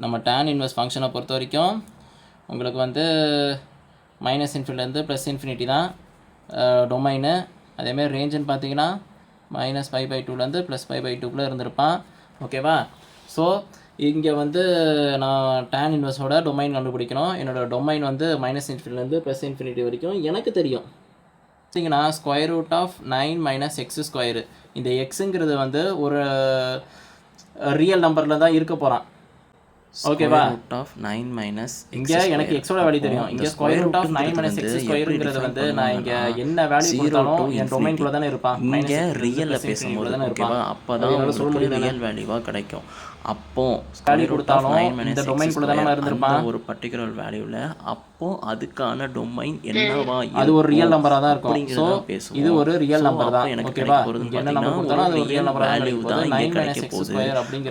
நம்ம tan inverse ஃபங்க்ஷனை பொறுத்த வரைக்கும் உங்களுக்கு வந்து மைனஸ் இன்ஃபினிட்டிலேருந்து ப்ளஸ் இன்ஃபினிட்டி தான் டொமைனு. அதேமாதிரி ரேஞ்சுன்னு பார்த்தீங்கன்னா -π/2லேருந்து +π/2க்குள்ளே இருந்திருப்பான். ஓகேவா? ஸோ இங்கே வந்து நான் tan இன்வெர்ஸோட டொமைன் கண்டுபிடிக்கணும். என்னோடய டொமைன் வந்து -∞ ப்ளஸ் இன்ஃபினிட்டி வரைக்கும் எனக்கு தெரியும். பார்த்தீங்கன்னா √9 - x². இந்த எக்ஸுங்கிறது வந்து ஒரு ரியல் நம்பரில் தான் இருக்க போகிறான். ஓகேவா? இங்கே எனக்கு எக்ஸோட வேல்யூ தெரியும். இங்கே √9 - x²ங்கிறது வந்து நான் இங்கே என்ன வேல்யூ கொடுத்தாலும் என் டொமைன்குள்ளே தானே இருப்பான். இங்கே ரியலில் பேசும்போது ஓகேவா, அப்போ தான் உங்களுக்கு ரியல் வேல்யூவாக கிடைக்கும். அப்போ வேல்யூ கொடுத்தாலும் இந்த டொமைன்குள்ளே தானே இருந்திருப்பான் ஒரு பர்டிகுலர் வேல்யூவில். அப்போ அதுக்கான டொமைன் என்னவா அது ஒரு ரியல் நம்பராக தான் இருக்கும். ஸோ இது ஒரு ரியல் நம்பர் தான். ஓகேவா? என்ன நம்பர் கொடுத்தாலும் அது ஒரு ரியல் நம்பராக வேல்யூ தான் இங்கே கிடைக்க போகுது.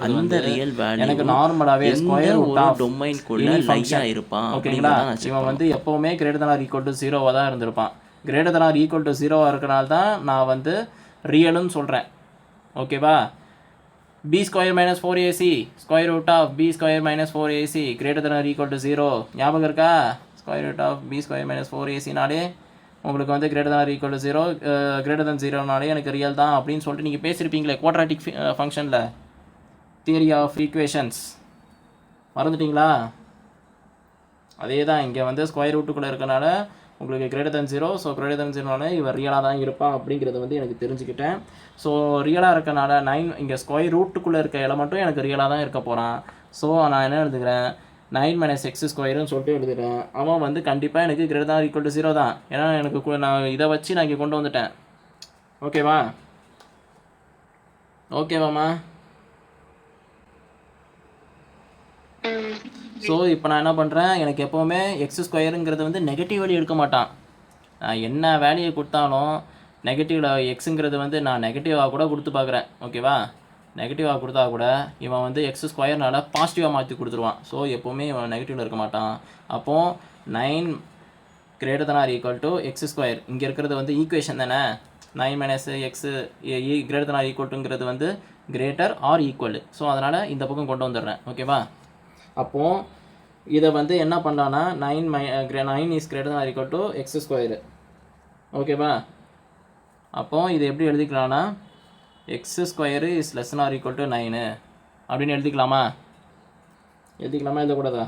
அந்த ரியல் வேல்யூ எனக்கு நார்மலாகவே ஸ்கொயர் ரூட் ஆஃப் டொமைன் குள்ள லையா இருப்பான். ஓகேங்களா? இவன் வந்து எப்போவுமே ≥0 தான் இருந்திருப்பான். ≥0 இருக்கனால தான் நான் வந்து ரியல்னு சொல்கிறேன். ஓகேவா? b² - 4ac √b² - 4ac ≥0. ஞாபகம் இருக்கா? b² - 4ac உங்களுக்கு வந்து ≥0 எனக்கு ரியல் தான் அப்படின்னு சொல்லிட்டு நீங்கள் பேசியிருப்பீங்களே குவாட்ராட்டிக் ஃபங்க்ஷனில், தியரி ஆஃப் ஈக்குவேஷன்ஸ். மறந்துட்டிங்களா? அதே தான் இங்கே வந்து ஸ்கொயர் ரூட்டுக்குள்ளே இருக்கனால உங்களுக்கு ≥0. ஸோ ≥0னால இவன் ரியலாக தான் இருப்பான் அப்படிங்கிறத வந்து எனக்கு தெரிஞ்சுக்கிட்டேன். ஸோ ரியலாக இருக்கனால 9 இங்கே ஸ்கொயர் ரூட்டுக்குள்ளே இருக்க எலமெண்ட்டும் எனக்கு ரியலாக தான் இருக்க போகிறான். ஸோ நான் என்ன எழுதுகிறேன், 9 - x² சொல்லிட்டு எழுதுகிறேன். அவன் வந்து கண்டிப்பாக எனக்கு ≥0 தான். ஏன்னா எனக்கு நான் இதை வச்சு நான் இங்கே கொண்டு வந்துட்டேன். ஓகேவா? ஓகேவாம்மா? ஸோ இப்போ நான் என்ன பண்ணுறேன், எனக்கு எப்போவுமே x²ங்கிறது வந்து நெகட்டிவ் வேல்யூ எடுக்க மாட்டான். நான் என்ன வேல்யூ கொடுத்தாலும் நெகட்டிவில் எக்ஸுங்கிறது வந்து நான் நெகட்டிவாக கூட கொடுத்து பார்க்குறேன். ஓகேவா? நெகட்டிவாக கொடுத்தா கூட இவன் வந்து x²னால பாசிட்டிவாக மாற்றி கொடுத்துருவான். ஸோ எப்போவுமே இவன் நெகட்டிவில் இருக்க மாட்டான். அப்போது 9 ≥ x². இங்கே இருக்கிறது வந்து ஈக்குவேஷன் தானே. 9 - x ≥ வந்து கிரேட்டர் ஆர் ஈக்குவல். ஸோ அதனால் இந்த பக்கம் கொண்டு வந்துடுறேன். ஓகேவா? அப்போது இதை வந்து என்ன பண்ணலான்னா 9 is ≥ x². ஓகேவா? அப்போது இது எப்படி எழுதிக்கலாம்னா x² is < ≤ 9 அப்படின்னு எழுதிக்கலாமா? எழுதக்கூடாதா?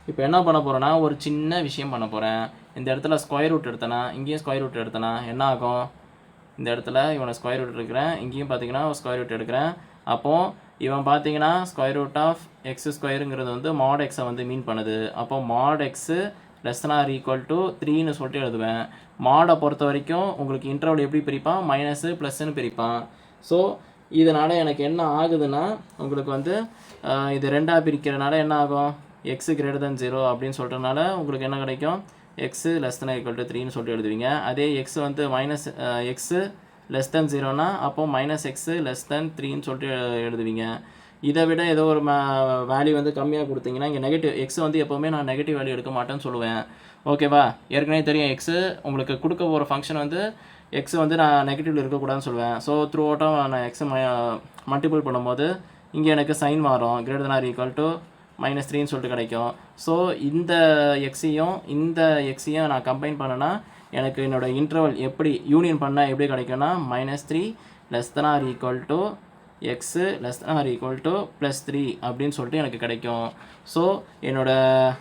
இப்போ என்ன பண்ண போகிறேன்னா ஒரு சின்ன விஷயம் பண்ண போகிறேன். இந்த இடத்துல ஸ்கொயர் ரூட் எடுத்தேன்னா இங்கேயும் ஸ்கொயர் ரூட் எடுத்தேன்னா என்ன ஆகும்? இந்த இடத்துல இவனை ஸ்கொயர் ரூட் எடுக்கிறேன், இங்கேயும் பார்த்தீங்கன்னா ஸ்கொயர் ரூட் எடுக்கிறேன். அப்போது இவன் பார்த்தீங்கன்னா √x² வந்து mod x வந்து மீன் பண்ணுது. அப்போ mod x < ≤ 3ன்னு சொல்லிட்டு எழுதுவேன். மாடை பொறுத்த வரைக்கும் உங்களுக்கு இன்டர்வல் எப்படி பிரிப்பான், மைனஸு ப்ளஸ்ன்னு பிரிப்பான். ஸோ இதனால் எனக்கு என்ன ஆகுதுன்னா உங்களுக்கு வந்து இது ரெண்டாக பிரிக்கிறதுனால என்ன ஆகும், x <0 அப்படின்னு சொல்கிறதுனால உங்களுக்கு என்ன கிடைக்கும், x < ≤ 3ன்னு சொல்லிட்டு எழுதுவீங்க. அதே x வந்து x <0னா அப்போ -x <3ன்னு சொல்லிட்டு எழுதுவீங்க. இதை விட ஏதோ ஒரு வேல்யூ வந்து கம்மியாக கொடுத்தீங்கன்னா இங்கே நெகட்டிவ் எக்ஸ் வந்து எப்போவுமே நான் நெகட்டிவ் வேல்யூ எடுக்க மாட்டேன்னு சொல்லுவேன். ஓகேவா? ஏற்கனவே தெரியும் எக்ஸு உங்களுக்கு கொடுக்க போகிற ஃபங்க்ஷன் வந்து எக்ஸ் வந்து நான் நெகட்டிவில் இருக்கக்கூடாதுன்னு சொல்லுவேன். ஸோ த்ரூ அவுட்டாக நான் எக்ஸை மல்டிபிள் பண்ணும்போது இங்கே எனக்கு சைன் மாறும், ≥ -3ன்னு சொல்லிட்டு கிடைக்கும். ஸோ இந்த எக்ஸையும் நான் கம்பைன் பண்ணேன்னா எனக்கு என்னோடய இன்டர்வல் எப்படி யூனியன் பண்ணால் எப்படி கிடைக்கும்னா -3 < ≤ x < +3 அப்படின்னு சொல்லிட்டு எனக்கு கிடைக்கும். ஸோ என்னோடய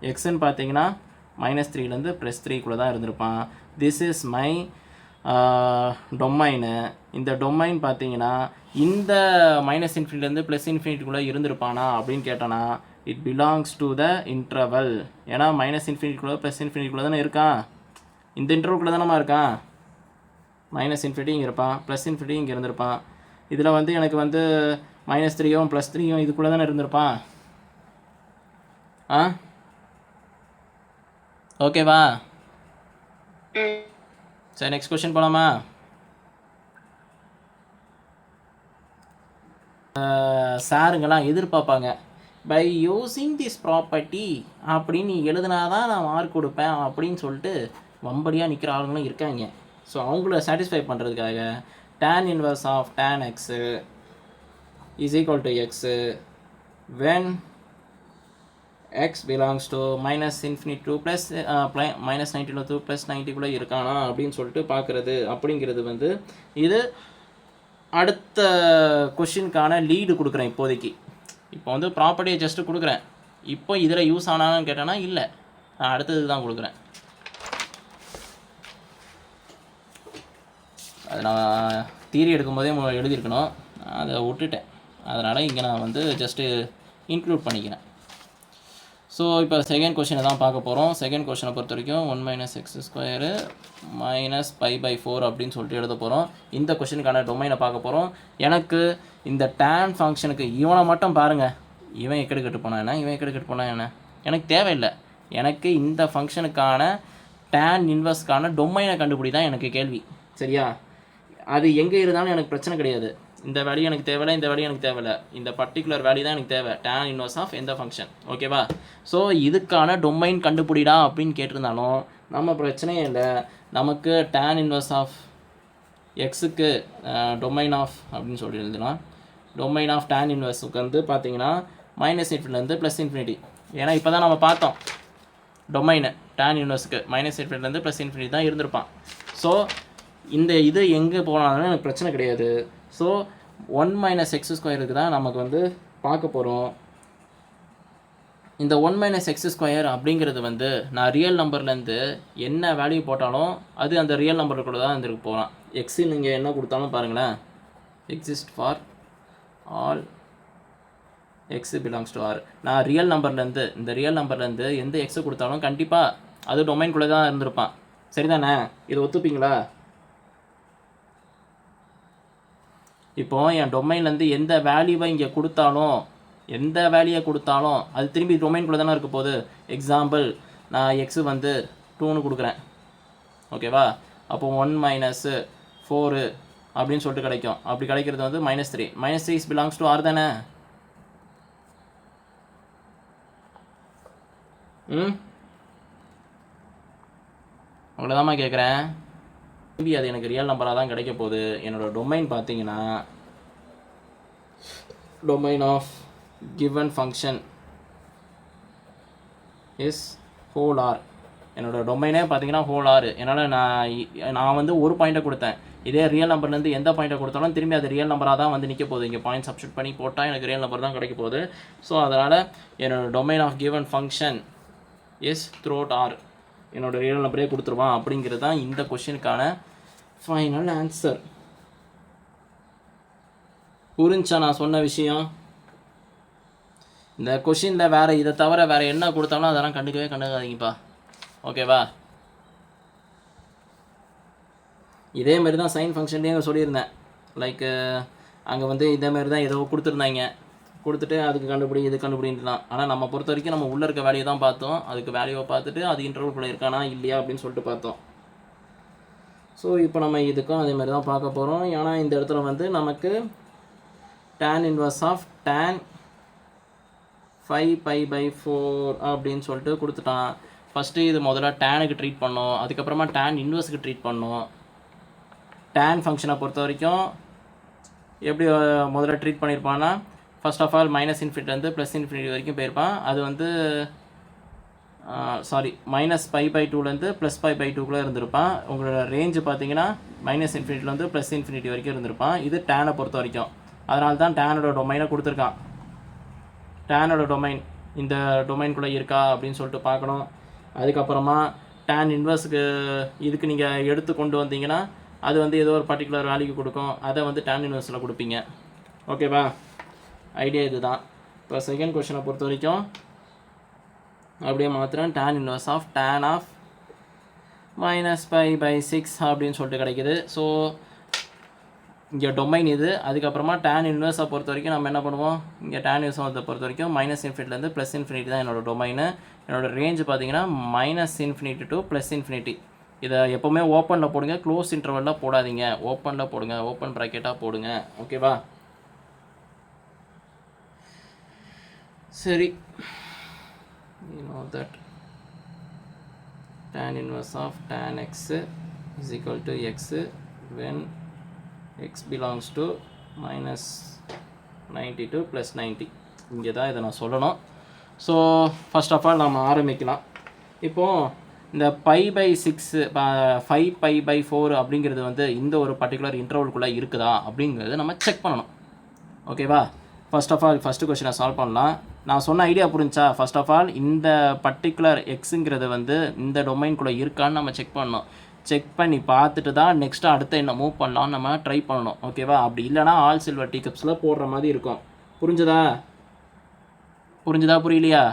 எக்ஸுன்னு பார்த்தீங்கன்னா -3லேருந்து +3க்குள்ளே தான் இருந்திருப்பான். This is my domain. இந்த டொமைன் பார்த்தீங்கன்னா இந்த -∞ +∞ இருந்திருப்பானா அப்படின்னு கேட்டோன்னா it belongs to the interval. ஏன்னா -∞ +∞ தானே இருக்கான். இந்த இன்டர்வல்குள்ளே தானே இருக்கான். -∞ இங்கே இருப்பான், +∞ இங்கே இருந்திருப்பான். இதில் வந்து எனக்கு வந்து -3யும் +3யும் இதுக்குள்ளே தானே இருந்திருப்பான். ஓகேவா? சரி, நெக்ஸ்ட் கொஸ்டின் போகலாமா? சாருங்கெல்லாம் எதிர்பார்ப்பாங்க, பை யூஸிங் திஸ் ப்ராப்பர்ட்டி அப்படின்னு நீ எழுதுனாதான் நான் மார்க் கொடுப்பேன் அப்படின்னு சொல்லிட்டு வம்படியாக நிற்கிற ஆளுங்களும் இருக்காங்க. ஸோ அவங்கள சாட்டிஸ்ஃபை பண்ணுறதுக்காக tan 1 of tan x is equal to x when x belongs to minus infinity to plus minus 90 to plus 90 குள்ளே இருக்கானா அப்படின்னு சொல்லிட்டு பார்க்குறது அப்படிங்கிறது வந்து இது அடுத்த கொஷினுக்கான லீடு கொடுக்குறேன் இப்போதைக்கு. இப்போ வந்து ப்ராப்பர்ட்டியை ஜஸ்ட்டு கொடுக்குறேன். இப்போ இதில் யூஸ் ஆனான்னு கேட்டேன்னா இல்லை, நான் அடுத்தது தான் கொடுக்குறேன். அது நான் தியரி எடுக்கும்போதே எழுதியிருக்கணும், அதை விட்டுட்டேன். அதனால் இங்கே நான் வந்து ஜஸ்ட்டு இன்க்ளூட் பண்ணிக்கிறேன். ஸோ இப்போ செகண்ட் கொஷினை தான் பார்க்க போகிறோம். செகண்ட் கொஷினை பொறுத்த வரைக்கும் 1 மைனஸ் எக்ஸ் ஸ்கொயரு மைனஸ் π/4 அப்படின்னு சொல்லிட்டு எழுத போகிறோம். இந்த கொஷினுக்கான டொமைனை பார்க்க போகிறோம். எனக்கு இந்த tan ஃபங்க்ஷனுக்கு இவனை மட்டும் பாருங்கள், இவன் எக்கெடு கெட்டு போனா என்ன, இவன் எக்கெடு கெட்டு போனா என்ன, எனக்கு தேவையில்லை. எனக்கு இந்த ஃபங்க்ஷனுக்கான tan இன்வர்ஸ்க்கான டொமைனை கண்டுபிடி தான் எனக்கு கேள்வி. சரியா? அது எங்கே இருந்தாலும் எனக்கு பிரச்சனை கிடையாது. இந்த வேல்யூ எனக்கு தேவையில்லை, இந்த வேல்யூ எனக்கு தேவையில்லை, இந்த பர்டிகுலர் வேல்யூ தான் எனக்கு தேவை, tan இன்வர்ஸ் ஆஃப் எந்த ஃபங்க்ஷன். ஓகேவா? ஸோ இதுக்கான டொமைன் கண்டுபிடிடா அப்படின்னு கேட்டிருந்தாலும் நம்ம பிரச்சனையே இல்லை. நமக்கு tan இன்வர்ஸ் ஆஃப் எக்ஸுக்கு டொமைன் ஆஃப் அப்படின்னு சொல்லி எழுதலாம். டொமைன் ஆஃப் tan இன்வர்ஸுக்கு வந்து பார்த்தீங்கன்னா மைனஸ் இன்ஃபினிட்டிலேருந்து ப்ளஸ் இன்ஃபினிட்டி. ஏன்னா இப்போ தான் நம்ம பார்த்தோம் டொமைனு tan இன்வர்ஸுக்கு மைனஸ் இன்ஃபினிட்டிலேருந்து ப்ளஸ் இன்ஃபினிட்டி தான் இருந்திருப்பான். ஸோ இந்த இது எங்கே போனாலும் எனக்கு பிரச்சனை கிடையாது. ஸோ 1 மைனஸ் எக்ஸ் ஸ்கொயருக்கு தான் நமக்கு வந்து பார்க்க போகிறோம். இந்த 1 மைனஸ் எக்ஸ் ஸ்கொயர் அப்படிங்கிறது வந்து நான் ரியல் நம்பர்லேருந்து என்ன வேல்யூ போட்டாலும் அது அந்த ரியல் நம்பருக்குள்ள தான் இருந்துருக்கு போகலாம். எக்ஸு நீங்கள் என்ன கொடுத்தாலும் பாருங்களேன், exist for all x belongs to R. நான் ரியல் நம்பர்லேருந்து இந்த ரியல் நம்பர்லேருந்து எந்த எக்ஸு கொடுத்தாலும் கண்டிப்பாக அது டொமைன்குள்ளே தான் இருந்திருப்பான். சரிதானே? இது ஒத்துப்பீங்களா? இப்போது என் டொமைன்லேருந்து எந்த வேல்யூவை இங்கே கொடுத்தாலும், எந்த வேல்யூவை கொடுத்தாலும் அது திரும்பி டொமைன்குள்ளே தானே இருக்க போகுது. எக்ஸாம்பிள், நான் எக்ஸு வந்து 2ன்னு கொடுக்குறேன். ஓகேவா? அப்போது 1 மைனஸ் 4 அப்படின்னு சொல்லிட்டு கிடைக்கும். அப்படி கிடைக்கிறது வந்து -3. -3 இஸ் பிலாங்ஸ் டு ஆர் தானே? உங்களை தாம்மா கேட்குறேன். திரும்பி அது எனக்கு ரியல் நம்பராக தான் கிடைக்க போகுது. என்னோடய டொமைன் பார்த்தீங்கன்னா domain of given function is whole R. என்னோடய டொமைனே பார்த்தீங்கன்னா ஹோல் ஆர். என்னால் நான் வந்து ஒரு பாயிண்ட்டை கொடுத்தேன். இதே ரியல் நம்பர்லேருந்து எந்த பாயிண்ட்டை கொடுத்தாலும் திரும்பி அது ரியல் நம்பராக தான் வந்து நிற்க போகுது. இங்கே பாயிண்ட் சப்ஸ்டிட் பண்ணி போட்டால் எனக்கு ரியல் நம்பர் தான் கிடைக்க போகுது. ஸோ அதனால் என்னோடய domain of given function is throughout R. என்னோடய ரியல் நம்பரே கொடுத்துருவான் அப்படிங்கிறது தான் இந்த கொஷினுக்கான ஃபைனல் ஆன்சர். புரிஞ்சா நான் சொன்ன விஷயம்? இந்த கொஷினில் வேறு இதை தவிர வேறு என்ன கொடுத்தாலும் அதெல்லாம் கண்டுக்காதீங்கப்பா. ஓகேவா? இதே மாதிரி தான் சைன் ஃபங்க்ஷன்லேயும் சொல்லியிருந்தேன். லைக் அங்கே வந்து இதேமாரி தான் ஏதோ கொடுத்துருந்தாங்க, கொடுத்துட்டு அதுக்கு கண்டுபிடி இது கண்டுபிடின்ட்டுலாம். ஆனால் நம்ம பொறுத்த வரைக்கும் நம்ம உள்ளே இருக்க வேல்யூ தான் பார்த்தோம். அதுக்கு வேல்யூவை பார்த்துட்டு அது இன்டர்வல்குள்ளே இருக்கானா இல்லையா அப்படின்னு சொல்லிட்டு பார்த்தோம். ஸோ இப்போ நம்ம இதுக்கும் அதே மாதிரி தான் பார்க்க போகிறோம். ஏன்னா இந்த இடத்துல வந்து நமக்கு tan இன்வர்ஸ் ஆஃப் tan 5π/4 அப்படின்னு சொல்லிட்டு கொடுத்துட்டான். ஃபஸ்ட்டு இது முதல்ல டேனுக்கு ட்ரீட் பண்ணோம், அதுக்கப்புறமா tan இன்வர்ஸுக்கு ட்ரீட் பண்ணோம். tan ஃபங்க்ஷனை பொறுத்த வரைக்கும் எப்படி முதல்ல ட்ரீட் பண்ணியிருப்பான்னா, ஃபர்ஸ்ட் ஆஃப் ஆல் மைனஸ் இன்ஃபினிட்டிலேருந்து ப்ளஸ் இன்ஃபினிட்டி வரைக்கும் போயிருப்பான். அது வந்து -π/2லேருந்து +π/2க்குள்ளே இருந்திருப்பான். உங்களோட ரேஞ்சு பார்த்தீங்கன்னா மைனஸ் இன்ஃபினிட்டிலேருந்து ப்ளஸ் இன்ஃபினிட்டி வரைக்கும் இருந்திருப்பான். இது டேனை பொறுத்த வரைக்கும். அதனால தான் டேனோட டொமைனை கொடுத்துருக்கான். டேனோட டொமைன் இந்த டொமைன்குள்ளே இருக்கா அப்படின்னு சொல்லிட்டு பார்க்கணும். அதுக்கப்புறமா tan இன்வர்ஸுக்கு இதுக்கு நீங்கள் எடுத்து கொண்டு வந்தீங்கன்னா அது வந்து ஏதோ ஒரு பர்டிகுலர் வேல்யூ கொடுக்கும். அதை வந்து tan இன்வர்ஸில் கொடுப்பீங்க. ஓகேவா? ஐடியா இது தான். இப்போ செகண்ட் கொஷனை பொறுத்த வரைக்கும் அப்படியே மாத்திரம் tan inverse of tan of -π/6 அப்படின்னு சொல்லிட்டு கிடைக்கிது. ஸோ இங்கே டொமைன் இது. அதுக்கப்புறமா tan இன்வர்ஸை பொறுத்த வரைக்கும் நம்ம என்ன பண்ணுவோம், இங்கே tan இன்வர்ஸை பொறுத்த வரைக்கும் மைனஸ் இன்ஃபினிட்டிலேருந்து ப்ளஸ் இன்ஃபினிட்டி தான் என்னோடய டொமைனு. என்னோடய ரேஞ்சு பார்த்தீங்கன்னா -∞ to +∞. இதை எப்போவுமே ஓப்பனில் போடுங்க, க்ளோஸ் இன்டர்வலில் போடாதீங்க. ஓப்பனில் போடுங்க, ஓப்பன் ப்ராக்கெட்டாக போடுங்க. ஓகேவா? சரி, you know that tan inverse of tan x is equal to x when x belongs to 92 + 90 இங்கே தான் இதை நான் சொல்லணும். ஸோ ஃபர்ஸ்ட் ஆஃப் ஆல் நம்ம ஆரம்பிக்கலாம். இப்போது இந்த π/6 5π/4 அப்படிங்கிறது வந்து இந்த ஒரு பர்டிகுலர் இன்டர்வல்குள்ளே இருக்குதா அப்படிங்கிறது நம்ம செக் பண்ணணும். ஓகேவா? ஃபர்ஸ்ட் ஆஃப் ஆல் ஃபஸ்ட்டு கொஸ்டினை சால்வ் பண்ணலாம். நான் சொன்ன ஐடியா புரிஞ்சா? ஃபர்ஸ்ட் ஆஃப் ஆல் இந்த பர்டிகுலர் எக்ஸுங்கிறது வந்து இந்த டொமைன்குள்ளே இருக்கான்னு நம்ம செக் பண்ணணும். செக் பண்ணி பார்த்துட்டு தான் நெக்ஸ்ட்டு அடுத்து என்ன மூவ் பண்ணலான்னு நம்ம ட்ரை பண்ணணும். ஓகேவா? அப்படி இல்லைனா ஆல் சில்வர் டீ கப்ஸில் போடுற மாதிரி இருக்கும். புரிஞ்சுதா புரியலையா?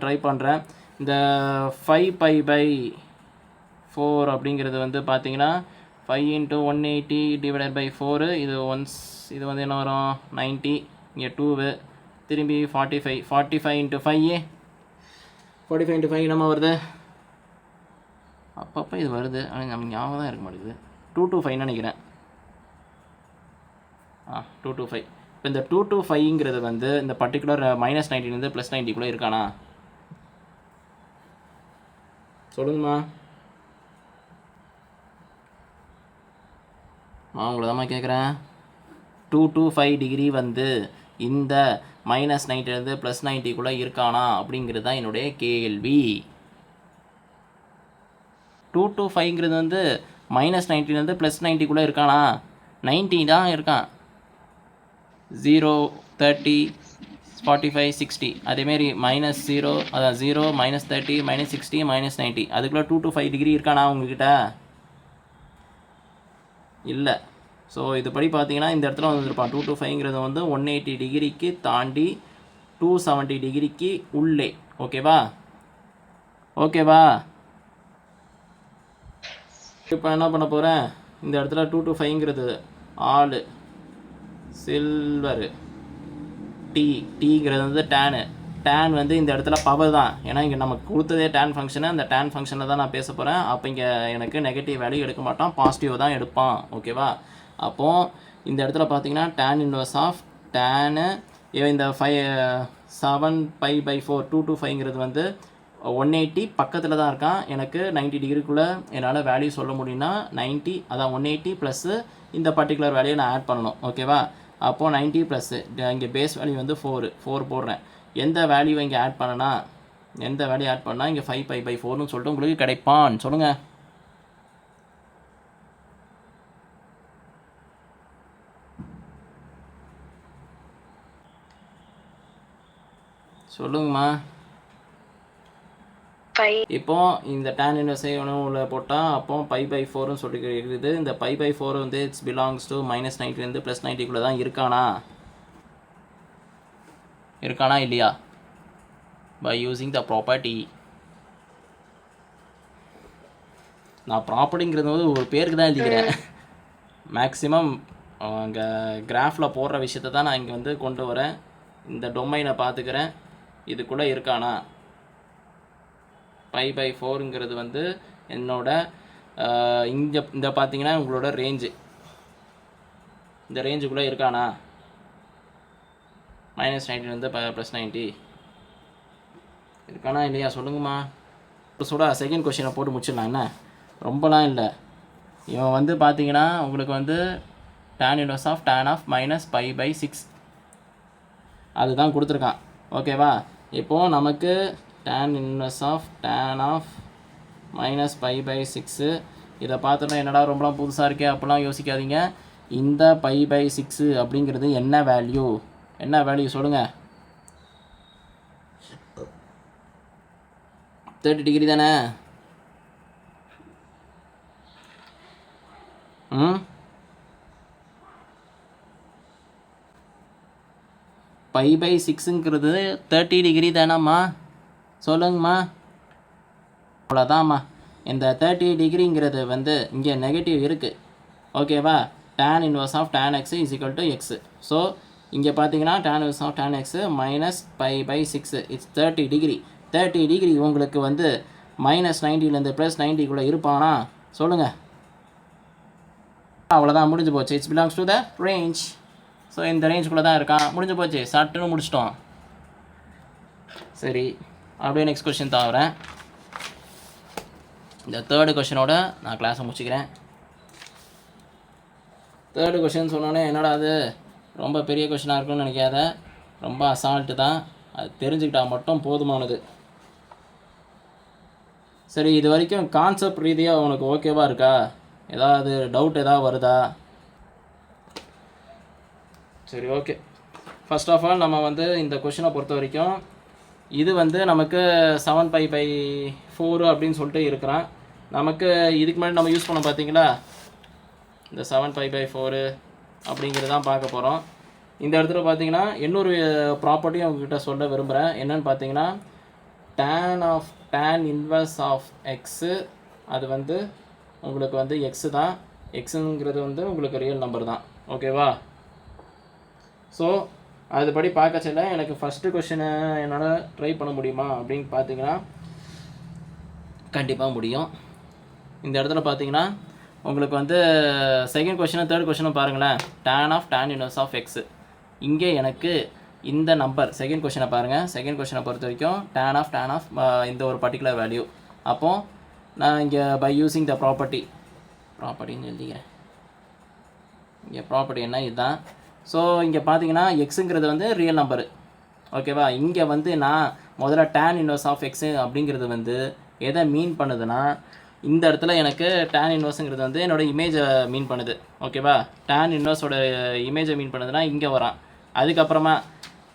ட்ரை பண்ணுறேன். இந்த 5π/4 அப்படிங்கிறது வந்து பார்த்தீங்கன்னா 5 × 180 / 4 இது இது வந்து என்ன வரும் 90, இங்கே 2 திரும்பி 45 × 5 45 × 5 நம்ம வருது அப்பப்போ இது வருது. ஆனால் நம்ம ஞாபகம் தான் இருக்க மாட்டேங்குது. 225 நினைக்கிறேன். 225. இப்போ இந்த 225ங்கிறது வந்து இந்த பர்டிகுலர் -90லேருந்து +90 இருக்கானா சொல்லுங்கம்மா. உங்களை தான்மா கேட்குறேன். 225 டிகிரி வந்து இந்த -90லேருந்து +90 இருக்கானா அப்படிங்கிறது தான் என்னுடைய கேள்வி. 225ங்கிறது வந்து -90லேருந்து +90 இருக்கானா? 90 தான் இருக்கான். 0, 30, 45, 60 அதேமாரி -0 அதான் 0, -30, -60, -90 அதுக்குள்ளே 225 டிகிரி இருக்கானா உங்ககிட்ட? இல்லை. ஸோ இதுபடி பார்த்தீங்கன்னா இந்த இடத்துல வந்துருப்பான். 225ங்கிறது வந்து 180 டிகிரிக்கு தாண்டி 270 டிகிரிக்கு உள்ளே. ஓகேவா? இப்போ என்ன பண்ண போகிறேன், இந்த இடத்துல 225ங்கிறது ஆல் சில்வரு, டீங்கிறது வந்து டேன் வந்து இந்த இடத்துல பவர் தான். ஏன்னா இங்கே நமக்கு கொடுத்ததே டேன் ஃபங்க்ஷனு. அந்த டேன் ஃபங்க்ஷனில் தான் நான் பேச போகிறேன். அப்போ இங்கே எனக்கு நெகட்டிவ் வேல்யூ எடுக்க மாட்டான், பாசிட்டிவ் தான் எடுப்பான். ஓகேவா? அப்போது இந்த இடத்துல பார்த்தீங்கன்னா tan இன்வர்ஸ் ஆஃப் டேனு இந்த 7π/4 225ங்கிறது வந்து 180 பக்கத்தில் தான் இருக்கான். எனக்கு 90 டிகிரிக்குள்ளே என்னால் வேல்யூ சொல்ல முடியும்னா 90 அதான் 180 ப்ளஸ்ஸு இந்த பர்டிகுலர் வேல்யூயை நான் ஆட் பண்ணணும். ஓகேவா? அப்போது 90 ப்ளஸ்ஸு இங்கே பேஸ் வேல்யூ வந்து 4 போடுறேன். எந்த வேல்யூ இங்கே ஆட் பண்ணனா இங்கே 5π/4ன்னு சொல்லிட்டு உங்களுக்கு கிடைப்பான். சொல்லுங்கள். சொல்லுங்கம்மா. இப்போ இந்த tan இன்வர்ஸ் உள்ள போட்டால் அப்போ π/4ன்னு சொல்லிட்டு இருக்குது. இந்த π/4 வந்து இட்ஸ் பிலாங்ஸ் டு -90லேருந்து +90 தான் இருக்கானா இல்லையா? By using the property. நான் ப்ராப்பர்ட்டிங்கிறது வந்து ஒரு பேருக்கு தான் எழுதிக்கிறேன். மேக்ஸிமம் அங்கே கிராஃபில் போடுற விஷயத்தை தான் நான் இங்கே வந்து கொண்டு வரேன். இந்த டொமைனை பார்த்துக்கிறேன். இதுக்குள்ளே இருக்கானா? π/4ங்கிறது வந்து என்னோட இந்த பார்த்தீங்கன்னா உங்களோட ரேஞ்சு, இந்த ரேஞ்சுக்குள்ளே இருக்கானா? -90லேருந்து +90 இருக்கானா இல்லையா? சொல்லுங்கம்மா. செகண்ட் கொஸ்டினை போட்டு முடிச்சிடலாம். என்ன ரொம்பலாம் இல்லை. இவன் வந்து பார்த்தீங்கன்னா உங்களுக்கு வந்து tan inverse of tan of -π/6 அதுதான் கொடுத்துருக்கான். ஓகேவா? இப்போது நமக்கு tan inverse of tan of -π/6 இதை பார்த்தோன்னா என்னடா ரொம்பலாம் புதுசாக இருக்கே அப்படிலாம் யோசிக்காதீங்க. இந்த π/6 அப்படிங்கிறது என்ன வேல்யூ சொல்லுங்கள். 30 டிகிரி தானே? π/6ங்கிறது 30 டிகிரி தானம்மா? சொல்லுங்கம்மா. அவ்வளோதாம்மா. இந்த 30 டிகிரிங்கிறது வந்து இங்கே நெகட்டிவ் இருக்குது. ஓகேவா? tan inverse of tan x = x. So இங்கே பார்த்தீங்கன்னா tan inverse of tan x -π/6 it's 30 degree. 30 degree உங்களுக்கு வந்து -90லேருந்து +90 இருப்பானா? சொல்லுங்கள். அவ்வளோதான், முடிஞ்சு போச்சு. It's belongs to the range. So இந்த ரேஞ்சுக்குள்ளே தான் இருக்கான். முடிஞ்சு போச்சு, சட்டுன்னு முடிச்சிட்டோம். சரி, அப்படியே நெக்ஸ்ட் கொஸ்டின் தாவறேன். இந்த தேர்டு கொஸ்டினோட நான் கிளாஸை முடிச்சுக்கிறேன். தேர்டு கொஷின் சொன்னோன்னே என்னடா அது ரொம்ப பெரிய கொஷினாக இருக்குன்னு நினைக்காத, ரொம்ப அசால்ட்டு தான், அது தெரிஞ்சுக்கிட்டால் மட்டும் போதுமானது. சரி, இது வரைக்கும் கான்செப்ட் ரீதியாக உனக்கு ஓகேவா இருக்கா? ஏதாவது டவுட் ஏதாவது வருதா? சரி, ஓகே. ஃபர்ஸ்ட் ஆஃப் ஆல் நம்ம வந்து இந்த கொஷினை பொறுத்த வரைக்கும் இது வந்து நமக்கு 7π/4 அப்படின்னு சொல்லிட்டு இருக்கிறான். நமக்கு இதுக்கு முன்னாடி நம்ம யூஸ் பண்ண பார்த்தீங்களா, இந்த 7π/4 அப்படிங்கிறது தான் பார்க்க போகிறோம். இந்த இடத்துல பார்த்தீங்கன்னா இன்னொரு ப்ராப்பர்ட்டியும் உங்ககிட்ட சொல்ல விரும்புகிறேன். என்னென்னு பார்த்தீங்கன்னா tan இன்வர்ஸ் ஆஃப் எக்ஸு, அது வந்து உங்களுக்கு வந்து எக்ஸு தான். எக்ஸுங்கிறது வந்து உங்களுக்கு ரியல் நம்பர் தான். ஓகேவா? ஸோ அதுபடி பார்க்க சொல்ல எனக்கு ஃபஸ்ட்டு கொஷினை என்னால் ட்ரை பண்ண முடியுமா அப்படின்னு பார்த்தீங்கன்னா கண்டிப்பாக முடியும். இந்த இடத்துல பார்த்தீங்கன்னா உங்களுக்கு வந்து செகண்ட் கொஷினும் தேர்ட் கொஷினும் பாருங்களேன். tan இன்வர்ஸ் ஆஃப் எக்ஸு, இங்கே எனக்கு இந்த நம்பர் செகண்ட் கொஷினை பாருங்கள். செகண்ட் கொஷினை பொறுத்த வரைக்கும் tan ஆஃப் இந்த ஒரு பர்டிகுலர் வேல்யூ. அப்போது நான் இங்கே பை யூஸிங் த ப்ராப்பர்ட்டின்னு எழுதிக்கிறேன். இங்கே ப்ராப்பர்ட்டி என்ன இதுதான். ஸோ இங்கே பார்த்தீங்கன்னா எக்ஸுங்கிறது வந்து ரியல் நம்பரு. ஓகேவா? இங்கே வந்து நான் முதல்ல tan இன்வர்ஸ் ஆஃப் எக்ஸு அப்படிங்கிறது வந்து எதை மீன் பண்ணுதுன்னா, இந்த இடத்துல எனக்கு tan இன்வர்ஸுங்கிறது வந்து என்னோடய இமேஜை மீன் பண்ணுது. ஓகேவா? tan இன்வர்ஸோட இமேஜை மீன் பண்ணுதுன்னா இங்கே வரான். அதுக்கப்புறமா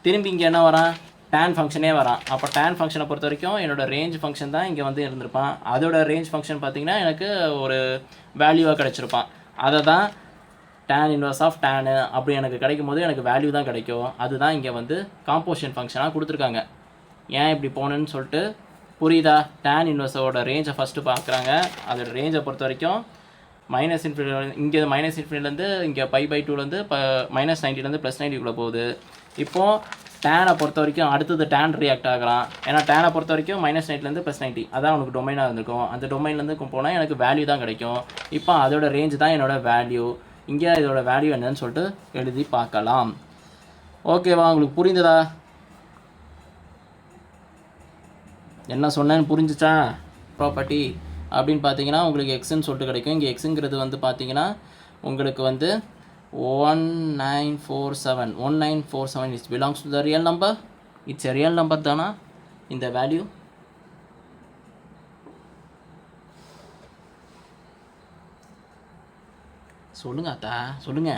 திரும்பி இங்கே என்ன வரான், tan ஃபங்க்ஷனே வரான். அப்போ tan ஃபங்க்ஷனை பொறுத்த வரைக்கும் என்னோடய ரேஞ்ச் ஃபங்க்ஷன் தான் இங்கே வந்து இருந்திருப்பான். அதோட ரேஞ்ச் ஃபங்க்ஷன் பார்த்திங்கன்னா எனக்கு ஒரு வேல்யூவாக கிடச்சிருப்பான். அதை தான் tan இன்வர்ஸ் ஆஃப் tan அப்படி எனக்கு கிடைக்கும் போது எனக்கு வேல்யூ தான் கிடைக்கும். அதுதான் இங்கே வந்து காம்போசிஷன் ஃபங்க்ஷனாக கொடுத்துருக்காங்க. ஏன் இப்படி போகணுன்னு சொல்லிட்டு புரியுதா? tan இன்வர்ஸோட ரேஞ்சை ஃபஸ்ட்டு பார்க்குறாங்க. அதோட ரேஞ்சை பொறுத்த வரைக்கும் -∞, இங்கே -∞லேருந்து இங்கே π/2லேருந்து -90லேருந்து +90 போகுது. இப்போது டேனை பொறுத்த வரைக்கும் அடுத்தது tan ரியாக்ட் ஆகலாம். ஏன்னா டேனை பொறுத்த வரைக்கும் -90லேருந்து +90 அதான் உனக்கு டொமைனாக இருந்திருக்கும். அந்த டொமைன்லேருந்து போனால் எனக்கு வேல்யூ தான் கிடைக்கும். இப்போ அதோட ரேஞ்சு தான் என்னோடய வேல்யூ. இங்கே இதோட வேல்யூ என்னன்னு சொல்லிட்டு எழுதி பார்க்கலாம். ஓகேவா? உங்களுக்கு புரிந்ததா? என்ன சொன்னேன்னு புரிஞ்சிச்சா? ப்ராப்பர்ட்டி அப்படின்னு பார்த்தீங்கன்னா உங்களுக்கு எக்ஸ்ன்னு சொல்லிட்டு கிடைக்கும். இங்கே எக்ஸுங்கிறது வந்து பார்த்தீங்கன்னா உங்களுக்கு வந்து 1947 it's belongs to the real number. It's a real number தானா இந்த வேல்யூ? சொல்லுங்க அத்தா, சொல்லுங்க.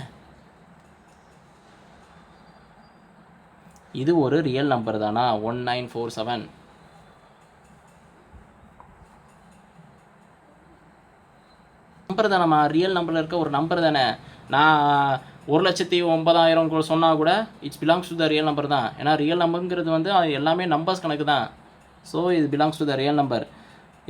இது ஒரு ரியல் நம்பர் தானா 1947? நம்பர் தானம்மா, ரியல் நம்பரில் இருக்க ஒரு நம்பர் தானே. நான் 1,09,000 சொன்னால் கூட it's belongs to the real number தான். ஏன்னா ரியல் நம்பருங்கிறது வந்து அது எல்லாமே நம்பர்ஸ் கணக்கு தான். ஸோ இது belongs to the real number.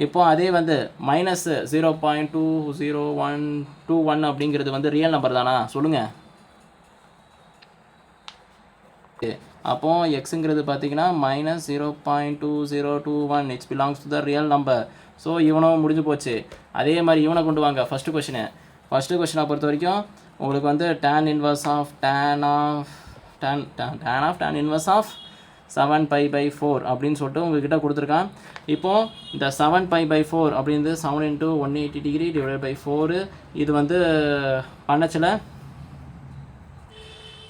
இப்போ அதே வந்து -0.20121 அப்படிங்கிறது வந்து ரியல் நம்பர் தானா சொல்லுங்கள். அப்போ எக்ஸுங்கிறது பார்த்தீங்கன்னா -0.2021 it's belongs to the real number. So இவனும் முடிஞ்சு போச்சு. அதே மாதிரி இவனை கொண்டு வாங்க. ஃபஸ்ட்டு கொஷினை பொறுத்த வரைக்கும் உங்களுக்கு வந்து tan inverse of tan inverse of 7π/4 அப்படின்னு சொல்லிட்டு உங்கள்கிட்ட கொடுத்துருக்கான். இப்போது இந்த 7π/4 அப்படின்றது 7 × 180 டிகிரி /4. இது வந்து பண்ணச்சில்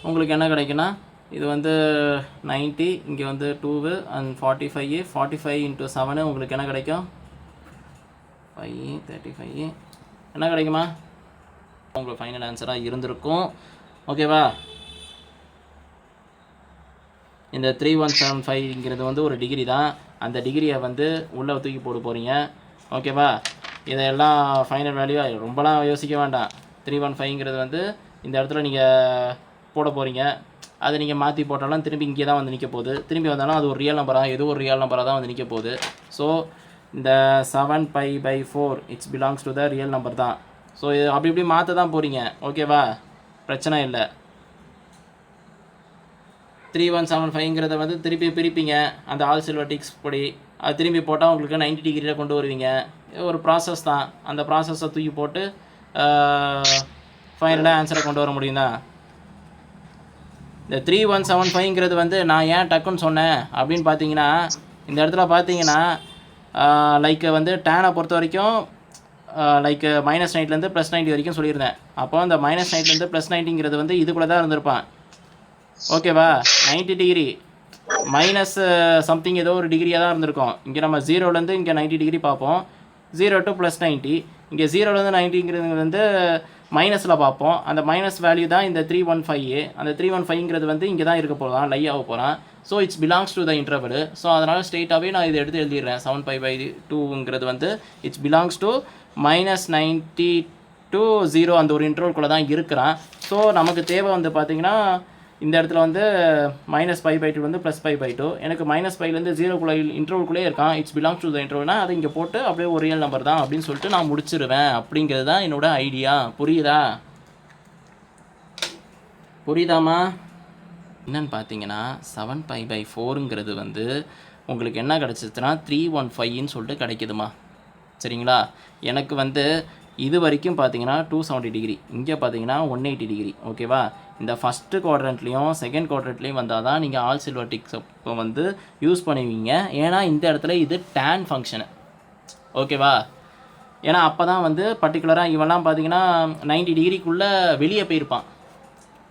உங்களுக்கு என்ன கிடைக்குன்னா இது வந்து 90, இங்கே வந்து 2 and 45 × 7 உங்களுக்கு என்ன கிடைக்கும் 35 என்ன கிடைக்குமா? உங்களுக்கு ஃபைனல் ஆன்சராக இருந்திருக்கும். ஓகேவா? இந்த 3175ங்கிறது வந்து ஒரு டிகிரி தான். அந்த டிகிரியை வந்து உள்ளே தூக்கி போட போகிறீங்க. ஓகேவா? இதெல்லாம் ஃபைனல் வேல்யூவாக ரொம்பலாம் யோசிக்க வேண்டாம். 315ங்கிறது வந்து இந்த இடத்துல நீங்கள் போட போகிறீங்க. அதை நீங்கள் மாற்றி போட்டாலும் திரும்பி இங்கே தான் வந்து நிற்க போகுது. திரும்பி வந்தாலும் அது ஒரு ரியல் நம்பராக ஏதோ ஒரு ரியல் நம்பராக தான் வந்து நிற்க போகுது. ஸோ இந்த 7π/4 it's belongs to the real number தான். ஸோ இது அப்படி இப்படி மாற்ற தான் போகிறீங்க. ஓகேவா? பிரச்சனை இல்லை. 3175ங்கிறத வந்து திருப்பி பிரிப்பீங்க அந்த ஆல் சில்வர்டிக்ஸ் படி. அது திரும்பி போட்டால் உங்களுக்கு 90 டிகிரியில் கொண்டு வருவீங்க. ஒரு ப்ராசஸ் தான். அந்த ப்ராசஸை தூக்கி போட்டு ஃபைனலாக ஆன்சரை கொண்டு வர முடியும் தான். இந்த 3175ங்கிறது வந்து நான் ஏன் டக்குன்னு சொன்னேன் அப்படின்னு பார்த்தீங்கன்னா இந்த இடத்துல பார்த்தீங்கன்னா லைக் வந்து டேனை பொறுத்த வரைக்கும் லைக் -90லேருந்து +90 வரைக்கும் சொல்லியிருந்தேன். அப்போ அந்த -90லேருந்து +90ங்கிறது வந்து இதுக்குள்ளே தான் இருந்திருப்பான். ஓகேவா? 90 டிகிரி மைனஸ் சம்திங் ஏதோ ஒரு டிகிரியாக தான் இருந்திருக்கும். இங்கே நம்ம 0லேருந்து இங்கே 90 டிகிரி பார்ப்போம். 0 to +90. இங்கே 0லேருந்து 90ங்கிறது வந்து மைனஸில் பார்ப்போம். அந்த மைனஸ் வேல்யூ தான் இந்த 315. அந்த 315ங்கிறது வந்து இங்கே தான் இருக்க போகிறான், லை ஆக போகிறான். So it's belongs to the interval. So அதனால் ஸ்ட்ரெயிட்டாகவே நான் இதை எடுத்து எழுதிடுறேன். 7π/2ங்கிறது வந்து இட்ஸ் பிலாங்ஸ் டு -90 to 0 அந்த ஒரு இன்டர்வல்குள்ளே தான் இருக்கிறான். ஸோ நமக்கு தேவை வந்து பார்த்திங்கன்னா இந்த இடத்துல வந்து -π/2 வந்து +π/2. எனக்கு -πலேருந்து 0க்குள்ளே இன்டர்வல்குள்ளே இருக்கான். இட்ஸ் பிலாங்ஸ் டு த இன்டர்வல்னா அதை இங்கே போட்டு அப்படியே ஒரு ரியல் நம்பர் தான் அப்படின்னு சொல்லிட்டு நான் முடிச்சிருவேன். அப்படிங்கிறது தான் என்னோட ஐடியா. புரியுதாம்மா? என்னன்னு பார்த்தீங்கன்னா 7π/4ங்கிறது வந்து உங்களுக்கு என்ன கிடச்சிச்சுன்னா 315ன்னு சொல்லிட்டு கிடைக்குதுமா. சரிங்களா? எனக்கு வந்து இது வரைக்கும் பார்த்தீங்கன்னா 270 டிகிரி, இங்கே பார்த்தீங்கன்னா 180 டிகிரி. ஓகேவா? இந்த ஃபஸ்ட்டு குவாட்ரண்ட்லேயும் செகண்ட் குவாட்ரண்ட்லேயும் வந்தால் தான் நீங்கள் ஆல் சில்வர் டிக்ஸ் அப்போ வந்து யூஸ் பண்ணுவீங்க. ஏன்னா இந்த இடத்துல இது டேன் ஃபங்க்ஷனு. ஓகேவா? ஏன்னா அப்போ தான் வந்து பர்டிகுலராக இவெல்லாம் பார்த்தீங்கன்னா 90 டிகிரிக்குள்ளே வெளியே போயிருப்பான்.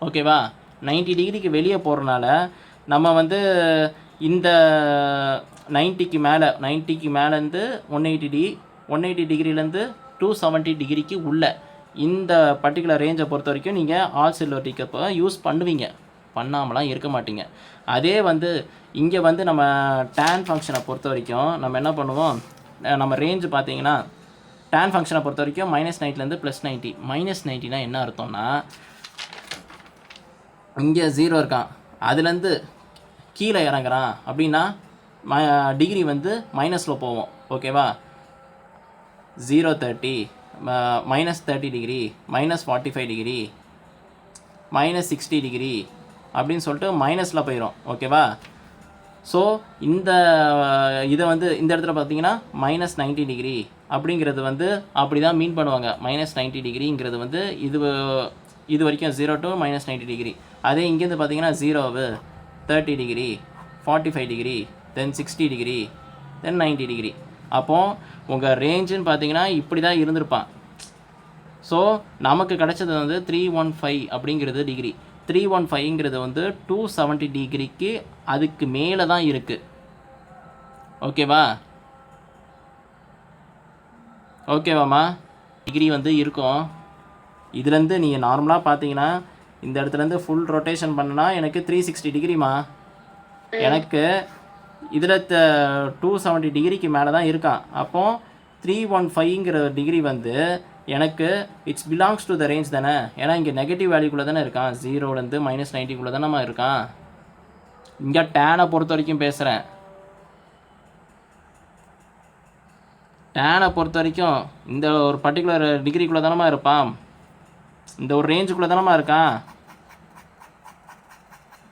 ஓகேவா? 90 டிகிரிக்கு வெளியே போகிறனால நம்ம வந்து இந்த 90க்கு மேலேருந்து 180 டிகிரிலேருந்து 270 டிகிரிக்கு உள்ள இந்த பர்டிகுலர் ரேஞ்சை பொறுத்த வரைக்கும் நீங்கள் ஆல் சில்வர் டிக்கப்பை யூஸ் பண்ணுவீங்க, பண்ணாமலாம் இருக்க மாட்டீங்க. அதே வந்து இங்கே வந்து நம்ம டேன் ஃபங்க்ஷனை பொறுத்த வரைக்கும் நம்ம என்ன பண்ணுவோம், நம்ம ரேஞ்சு பார்த்தீங்கன்னா டேன் ஃபங்க்ஷனை பொறுத்த வரைக்கும் -90லேருந்து +90. -90னா என்ன அர்த்தம்னா இங்கே 0 இருக்கான், அதுலேருந்து கீழே இறங்குறான் அப்படின்னா டிகிரி வந்து மைனஸில் போவோம். ஓகேவா? 030 -30 டிகிரி, -45 டிகிரி, -60 டிகிரி அப்படின்னு சொல்லிட்டு மைனஸில் போயிடும். ஓகேவா? ஸோ இந்த இதை வந்து இந்த இடத்துல பார்த்தீங்கன்னா -90 டிகிரி அப்படிங்கிறது வந்து அப்படி தான் மீன் பண்ணுவாங்க. -90 டிகிரிங்கிறது வந்து இது வரைக்கும் 0 to -90 டிகிரி. அதே இங்கேருந்து பார்த்தீங்கன்னா 0 30 டிகிரி, 45 டிகிரி, தென் 60 டிகிரி, தென் 90 டிகிரி. அப்போது உங்கள் ரேஞ்சுன்னு பார்த்தீங்கன்னா இப்படி தான் இருந்திருப்பான். ஸோ நமக்கு கிடைச்சது வந்து 315 அப்படிங்கிறது டிகிரி. 315ங்கிறது வந்து 270 டிகிரிக்கு அதுக்கு மேலே தான் இருக்குது. ஓகேவாம்மா? டிகிரி வந்து இருக்கும். இதுலேருந்து நீங்கள் நார்மலாக பார்த்தீங்கன்னா இந்த இடத்துலேருந்து ஃபுல் ரொட்டேஷன் பண்ணனா எனக்கு 360 டிகிரிமா. எனக்கு இதில் 270 டிகிரிக்கு மேலே தான் இருக்கான். அப்போது 315ங்கிற டிகிரி வந்து எனக்கு it's belongs to the range தானே. ஏன்னா இங்கே நெகட்டிவ் வேல்யூக்குள்ளே தானே இருக்கான், 0லேருந்து -90க்குள்ளே தானே இருக்கான். இங்கே டேனை பொறுத்த வரைக்கும் பேசுகிறேன். டேனை பொறுத்த வரைக்கும் இந்த ஒரு பர்டிகுலர் டிகிரிக்குள்ளே தானே இருப்பான், இந்த ஒரு ரேஞ்சுக்குள்ளே தானே இருக்கான்,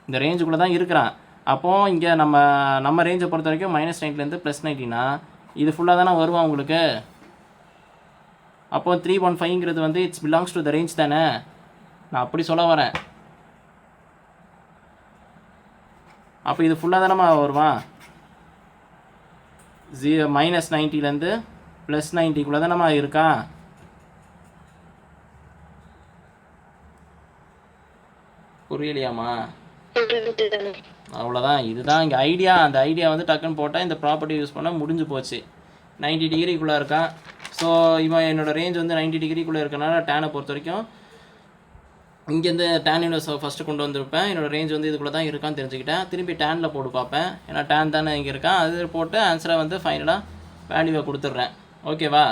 இந்த ரேஞ்சுக்குள்ளே தான் இருக்கிறான். அப்போது இங்கே நம்ம ரேஞ்சை பொறுத்த வரைக்கும் -90லேருந்து +90னா இது ஃபுல்லாக தானே வருவான் உங்களுக்கு. அப்போது 315ங்கிறது வந்து it's belongs to the range தானே. நான் அப்படி சொல்ல வரேன். அப்போ இது ஃபுல்லாக தானே வருவான். -90லேருந்து +90க்குள்ளே தானே இருக்கான். புரியலையாம்மா? அவ்வளோதான். இதுதான் இங்கே ஐடியா. அந்த ஐடியா வந்து டக்குன்னு போட்டால் இந்த ப்ராப்பர்ட்டி யூஸ் பண்ணால் முடிஞ்சு போச்சு. 90 டிகிரிக்குள்ளே இருக்கான். ஸோ இவன் என்னோடய ரேஞ்ச் வந்து 90 டிகிரிக்குள்ளே இருக்கனால டேனை பொறுத்த வரைக்கும் இங்கேருந்து டேன் இன்வெர்ஸ் ஃபஸ்ட்டு கொண்டு வந்திருப்பேன். என்னோடய ரேஞ்ச் வந்து இதுக்குள்ளே தான் இருக்கான்னு தெரிஞ்சுக்கிட்டேன். திருப்பி டேனில் போட்டு பார்ப்பேன். ஏன்னா டேன் தானே இங்கே இருக்கான். அது போட்டு ஆன்சரை வந்து ஃபைனலாக வேல்யூவை கொடுத்துட்றேன். ஓகேவா?